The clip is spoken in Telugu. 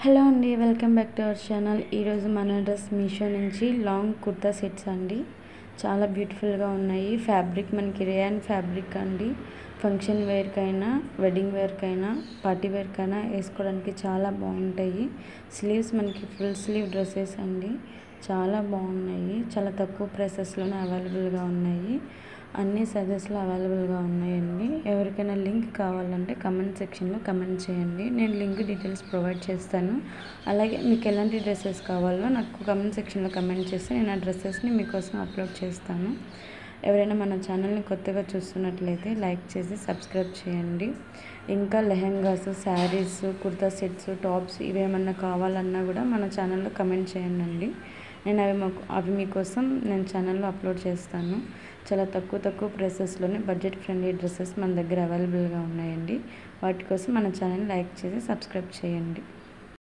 హలో అండి, welcome back to our channel. ఈరోజు మన డ్రెస్ మీషో నుంచి లాంగ్ కుర్తా సెట్స్ అండి. చాలా బ్యూటిఫుల్గా ఉన్నాయి. ఫ్యాబ్రిక్ మనకి రేయాన్ ఫ్యాబ్రిక్ అండి. ఫంక్షన్ వేర్కైనా, వెడ్డింగ్ వేర్కైనా, పార్టీ వేర్కైనా వేసుకోవడానికి చాలా బాగుంటాయి. స్లీవ్స్ మనకి ఫుల్ స్లీవ్ డ్రెస్సెస్ అండి. చాలా బాగున్నాయి. చాలా తక్కువ ప్రైసెస్లోనే అవైలబుల్గా ఉన్నాయి. అన్ని సైజెస్లో అవైలబుల్గా ఉన్నాయండి. ఎవరికైనా లింక్ కావాలంటే కమెంట్ సెక్షన్లో కమెంట్ చేయండి. నేను లింక్ డీటెయిల్స్ ప్రొవైడ్ చేస్తాను. అలాగే మీకు ఎలాంటి డ్రెస్సెస్ కావాలో నాకు కమెంట్ సెక్షన్లో కమెంట్ చేస్తే నేను ఆ డ్రెస్సెస్ని మీకోసం అప్లోడ్ చేస్తాను. ఎవరైనా మన ఛానల్ని కొత్తగా చూస్తున్నట్లయితే లైక్ చేసి సబ్స్క్రైబ్ చేయండి. ఇంకా లెహెంగాస్, శారీస్, కుర్తా సెట్స్, టాప్స్ ఇవేమన్నా కావాలన్నా కూడా మన ఛానల్లో కమెంట్ చేయండి. నేను అవి మీకోసం నేను ఛానల్లో అప్లోడ్ చేస్తాను. చాలా తక్కువ ప్రైసెస్లోనే బడ్జెట్ ఫ్రెండ్లీ డ్రెస్సెస్ మన దగ్గర అవైలబుల్గా ఉన్నాయండి. వాటి కోసం మన ఛానల్ లైక్ చేసి సబ్స్క్రైబ్ చేయండి.